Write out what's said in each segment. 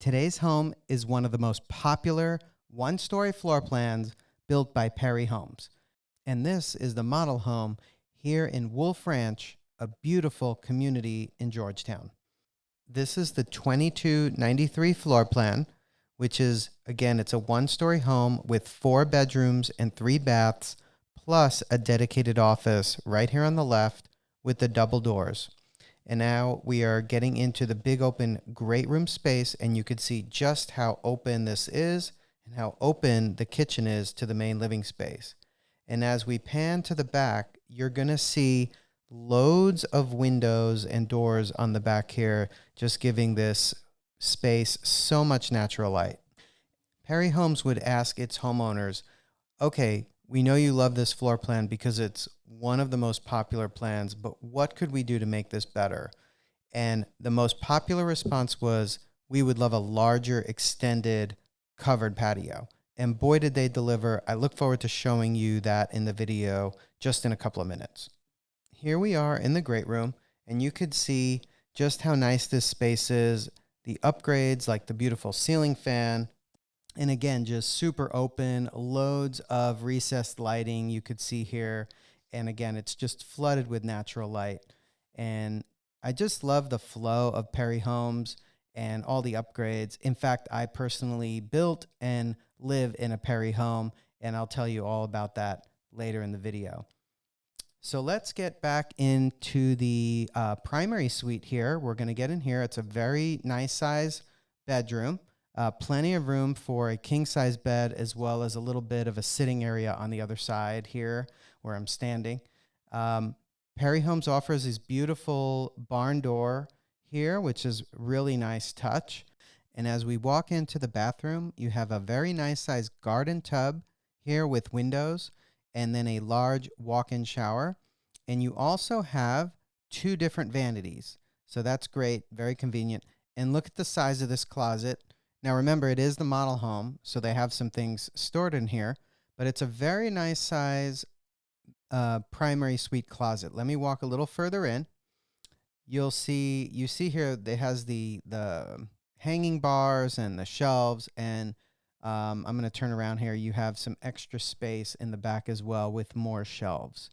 Today's home is one of the most popular one-story floor plans built by Perry Homes. And this is the model home here in Wolf Ranch, a beautiful community in Georgetown. This is the 2293 floor plan, which is, again, it's a one-story home with 4 bedrooms and 3 baths, plus a dedicated office right here on the left with the double doors. And now we are getting into the big open great room space, and you can see just how open this is and how open the kitchen is to the main living space. And as we pan to the back, you're going to see loads of windows and doors on the back here, just giving this space so much natural light. Perry Homes would ask its homeowners, okay, we know you love this floor plan because it's one of the most popular plans, but what could we do to make this better? And the most popular response was, we would love a larger, extended, covered patio. And boy, did they deliver. I look forward to showing you that in the video just in a couple of minutes. Here we are in the great room, and you could see just how nice this space is, the upgrades like the beautiful ceiling fan, and again, just super open, loads of recessed lighting you could see here. And again, it's just flooded with natural light. And I just love the flow of Perry Homes and all the upgrades. In fact, I personally built and live in a Perry home, and I'll tell you all about that later in the video. So let's get back into the primary suite here. We're going to get in here. It's a very nice size bedroom. Plenty of room for a king-size bed, as well as a little bit of a sitting area on the other side here where I'm standing. Perry Homes offers this beautiful barn door here, which is really nice touch. And as we walk into the bathroom, you have a very nice sized garden tub here with windows, and then a large walk-in shower. And you also have 2 different vanities. So that's great, very convenient. And look at the size of this closet. Now remember, it is the model home, so they have some things stored in here, but it's a very nice size primary suite closet. Let me walk a little further in. You see here, it has the hanging bars and the shelves, and I'm going to turn around here. You have some extra space in the back as well with more shelves.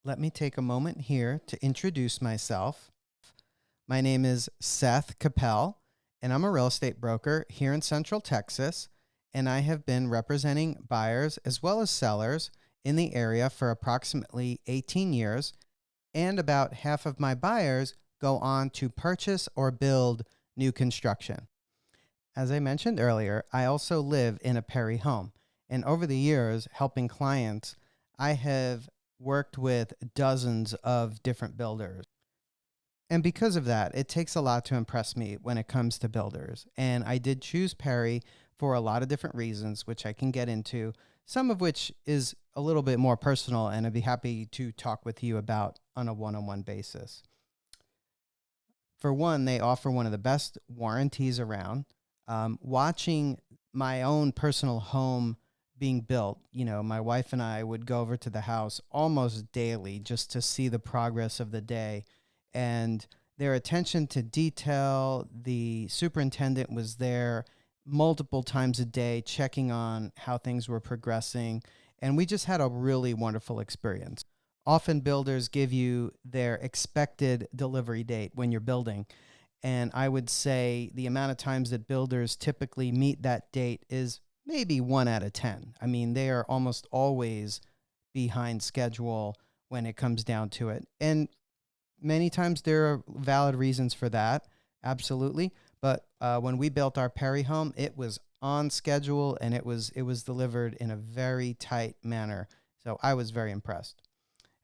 Let me take a moment here to introduce myself. My name is Seth Koppel, and I'm a real estate broker here in Central Texas, and I have been representing buyers as well as sellers in the area for approximately 18 years, and about half of my buyers go on to purchase or build new construction. As I mentioned earlier, I also live in a Perry home, and over the years, helping clients, I have worked with dozens of different builders. And because of that, it takes a lot to impress me when it comes to builders. And I did choose Perry for a lot of different reasons, which I can get into, some of which is a little bit more personal, and I'd be happy to talk with you about on a one-on-one basis. For one, they offer one of the best warranties around. Watching my own personal home being built, my wife and I would go over to the house almost daily just to see the progress of the day. And their attention to detail, the superintendent was there multiple times a day checking on how things were progressing. And we just had a really wonderful experience. Often builders give you their expected delivery date when you're building. And I would say the amount of times that builders typically meet that date is maybe 1 out of 10. I mean, they are almost always behind schedule when it comes down to it. And many times there are valid reasons for that, absolutely. But when we built our Perry home, it was on schedule, and it was delivered in a very tight manner. So I was very impressed.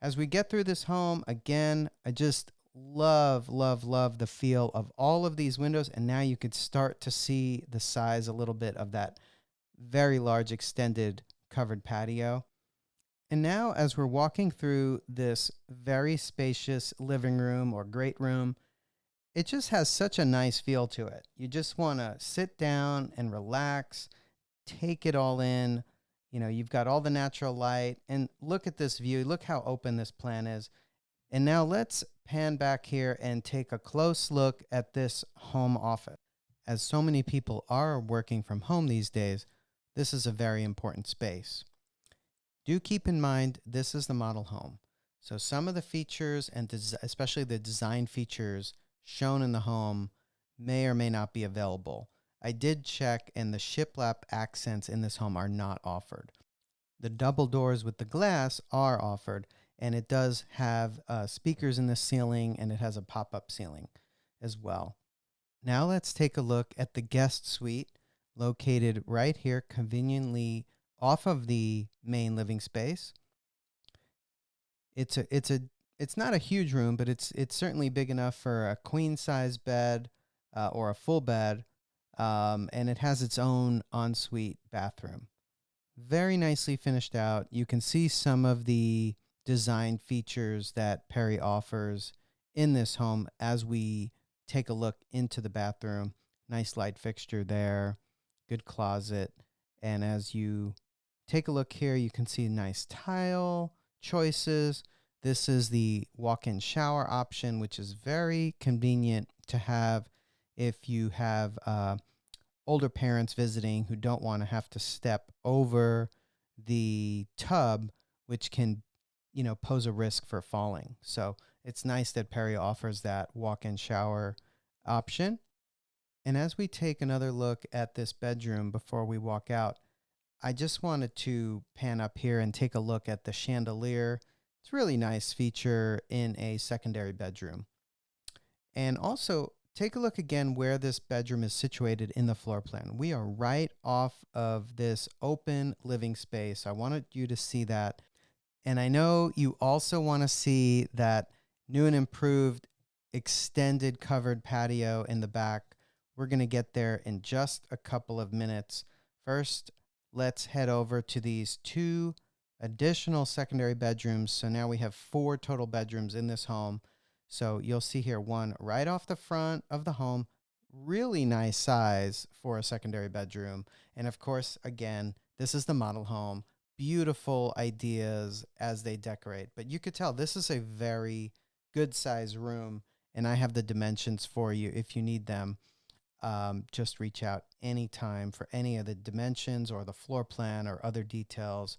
As we get through this home, again, I just love the feel of all of these windows. And now you could start to see the size a little bit of that very large extended covered patio. And now, as we're walking through this very spacious living room or great room, it just has such a nice feel to it. You just want to sit down and relax, take it all in. You've got all the natural light, and look at this view. Look how open this plan is. And now let's pan back here and take a close look at this home office. as so many people are working from home these days, this is a very important space. Do keep in mind this is the model home. So some of the features and especially the design features shown in the home may or may not be available. I did check and the shiplap accents in this home are not offered. The double doors with the glass are offered, and it does have speakers in the ceiling, and it has a pop-up ceiling as well. Now let's take a look at the guest suite located right here conveniently off of the main living space. It's not a huge room, but it's certainly big enough for a queen size bed or a full bed, and it has its own ensuite bathroom. Very nicely finished out. You can see some of the design features that Perry offers in this home as we take a look into the bathroom. Nice light fixture there, good closet. And as you take a look here, you can see nice tile choices. This is the walk-in shower option, which is very convenient to have if you have older parents visiting who don't want to have to step over the tub, which can, pose a risk for falling. So it's nice that Perry offers that walk-in shower option. And as we take another look at this bedroom before we walk out, I just wanted to pan up here and take a look at the chandelier. It's a really nice feature in a secondary bedroom. And also, take a look again where this bedroom is situated in the floor plan. We are right off of this open living space. I wanted you to see that. And I know you also want to see that new and improved extended covered patio in the back. We're going to get there in just a couple of minutes. First, let's head over to these two additional secondary bedrooms. So now we have 4 total bedrooms in this home. So you'll see here one right off the front of the home, really nice size for a secondary bedroom. And of course, again, this is the model home. Beautiful ideas as they decorate. But you could tell this is a very good size room, and I have the dimensions for you if you need them. Just reach out anytime for any of the dimensions or the floor plan or other details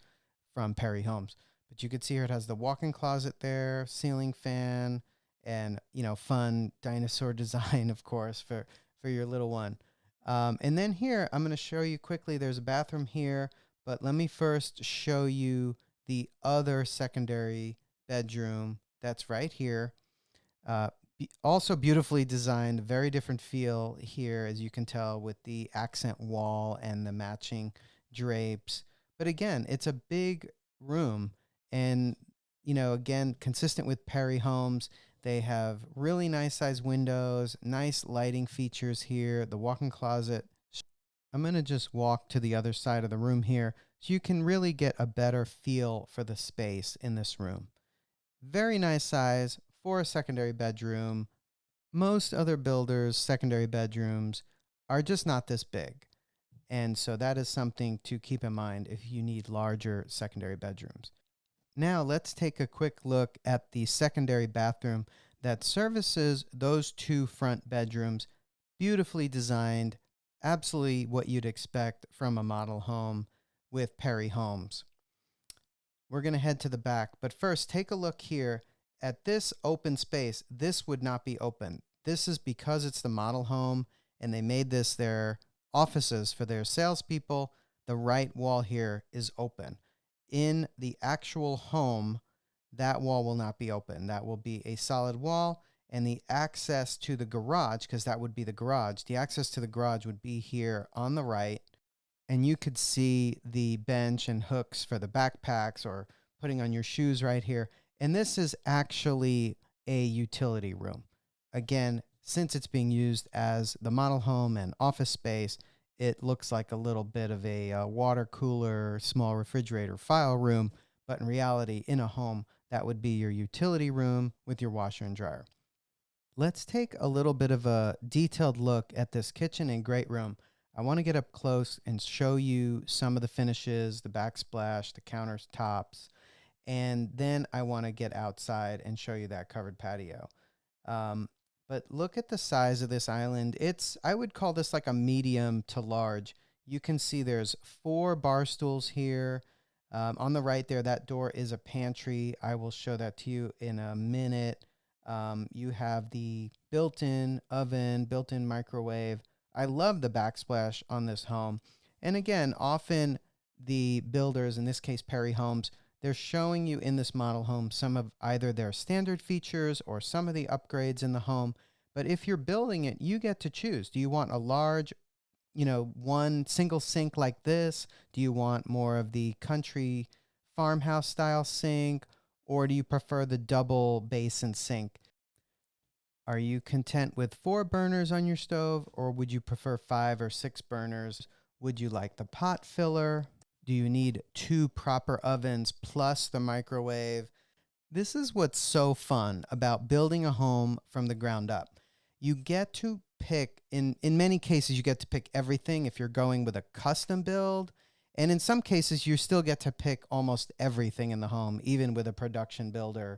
from Perry Homes. But you could see here it has the walk-in closet there, ceiling fan, and fun dinosaur design, of course, for your little one. And then here I'm going to show you quickly. There's a bathroom here, but let me first show you the other secondary bedroom that's right here. Also beautifully designed, very different feel here, as you can tell, with the accent wall and the matching drapes. But again, it's a big room, and again, consistent with Perry Homes. They have really nice size windows, nice lighting features here, the walk-in closet. I'm going to just walk to the other side of the room here so you can really get a better feel for the space in this room. Very nice size for a secondary bedroom. Most other builders' secondary bedrooms are just not this big. And so that is something to keep in mind if you need larger secondary bedrooms. Now let's take a quick look at the secondary bathroom that services those 2 front bedrooms. Beautifully designed, absolutely what you'd expect from a model home with Perry Homes. We're going to head to the back, but first take a look here at this open space. This would not be open. This is because it's the model home and they made this their offices for their salespeople. The right wall here is open. In the actual home, that wall will not be open. That will be a solid wall, and the access to the garage, because that would be the garage, the access to the garage would be here on the right, and you could see the bench and hooks for the backpacks or putting on your shoes right here. And this is actually a utility room. Again, since it's being used as the model home and office space, it looks like a little bit of a water cooler, small refrigerator file room, but in reality, in a home, that would be your utility room with your washer and dryer. Let's take a little bit of a detailed look at this kitchen and great room. I want to get up close and show you some of the finishes, the backsplash, the countertops, and then I want to get outside and show you that covered patio. But look at the size of this island. I would call this like a medium to large. You can see there's 4 bar stools here. On the right there, that door is a pantry. I will show that to you in a minute. You have the built-in oven, built-in microwave. I love the backsplash on this home. And again, often the builders, in this case Perry Homes, they're showing you in this model home some of either their standard features or some of the upgrades in the home. But if you're building it, you get to choose. Do you want a large, one single sink like this? Do you want more of the country farmhouse style sink? Or do you prefer the double basin sink? Are you content with 4 burners on your stove, or would you prefer 5 or 6 burners? Would you like the pot filler? Do you need 2 proper ovens plus the microwave? This is what's so fun about building a home from the ground up. You get to pick, in many cases, you get to pick everything if you're going with a custom build. And in some cases, you still get to pick almost everything in the home, even with a production builder.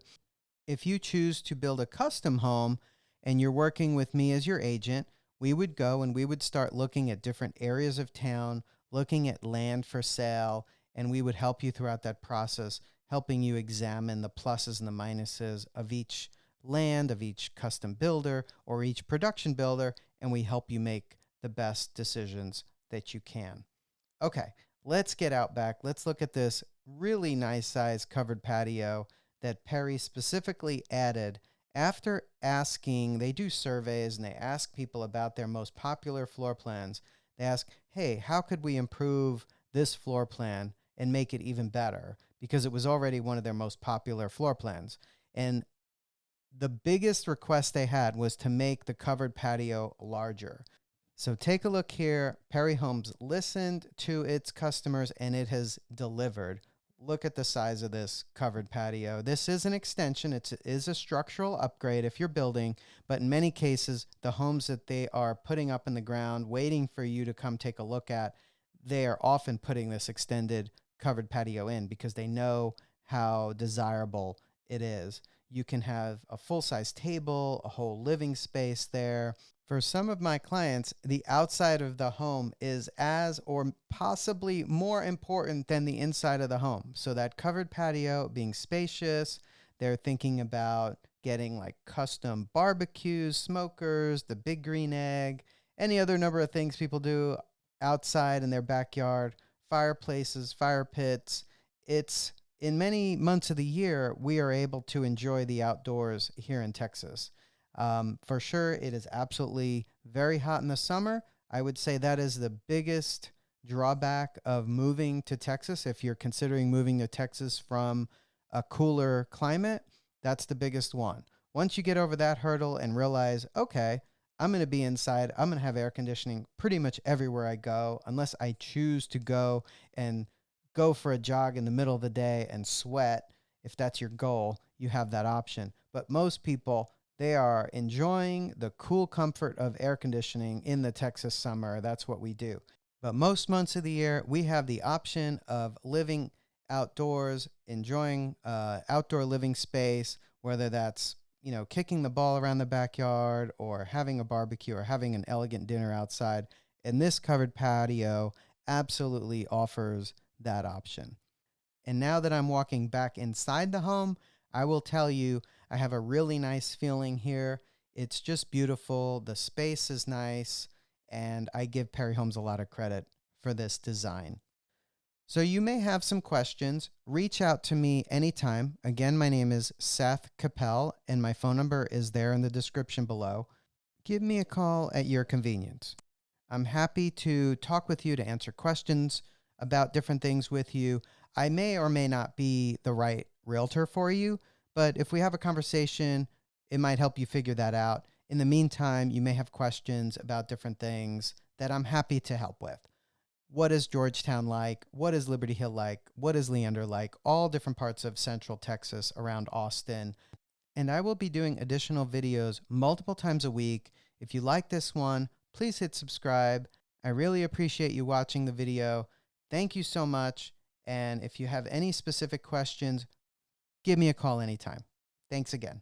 If you choose to build a custom home and you're working with me as your agent, we would go and we would start looking at different areas of town, looking at land for sale, and we would help you throughout that process, helping you examine the pluses and the minuses of each land, of each custom builder or each production builder, and we help you make the best decisions that you can. Okay, let's get out back. Let's look at this really nice size covered patio that Perry specifically added after asking. They do surveys and they ask people about their most popular floor plans. They ask, hey, how could we improve this floor plan and make it even better? Because it was already one of their most popular floor plans. And the biggest request they had was to make the covered patio larger. So take a look here. Perry Homes listened to its customers and it has delivered. Look at the size of this covered patio. This is an extension. It is a structural upgrade if you're building, but in many cases, the homes that they are putting up in the ground, waiting for you to come take a look at, they are often putting this extended covered patio in because they know how desirable it is. You can have a full-size table, a whole living space there. For some of my clients, the outside of the home is as or possibly more important than the inside of the home. So that covered patio being spacious, they're thinking about getting like custom barbecues, smokers, the big green egg, any other number of things people do outside in their backyard, fireplaces, fire pits. It's in many months of the year, we are able to enjoy the outdoors here in Texas. For sure, it is absolutely very hot in the summer. I would say that is the biggest drawback of moving to Texas. If you're considering moving to Texas from a cooler climate, that's the biggest one. Once you get over that hurdle and realize, okay, I'm going to be inside, I'm going to have air conditioning pretty much everywhere I go, unless I choose to go and go for a jog in the middle of the day and sweat. If that's your goal, you have that option. But most people, they are enjoying the cool comfort of air conditioning in the Texas summer. That's what we do. But most months of the year, we have the option of living outdoors, enjoying outdoor living space, whether that's kicking the ball around the backyard or having a barbecue or having an elegant dinner outside. And this covered patio absolutely offers that option. And now that I'm walking back inside the home, I will tell you, I have a really nice feeling here. It's just beautiful. The space is nice. And I give Perry Homes a lot of credit for this design. So you may have some questions. Reach out to me anytime. Again, my name is Seth Koppel, and my phone number is there in the description below. Give me a call at your convenience. I'm happy to talk with you, to answer questions about different things with you. I may or may not be the right realtor for you, but if we have a conversation, it might help you figure that out. In the meantime, you may have questions about different things that I'm happy to help with. What is Georgetown like? What is Liberty Hill like? What is Leander like? All different parts of Central Texas around Austin. And I will be doing additional videos multiple times a week. If you like this one, please hit subscribe. I really appreciate you watching the video. Thank you so much. And if you have any specific questions, give me a call anytime. Thanks again.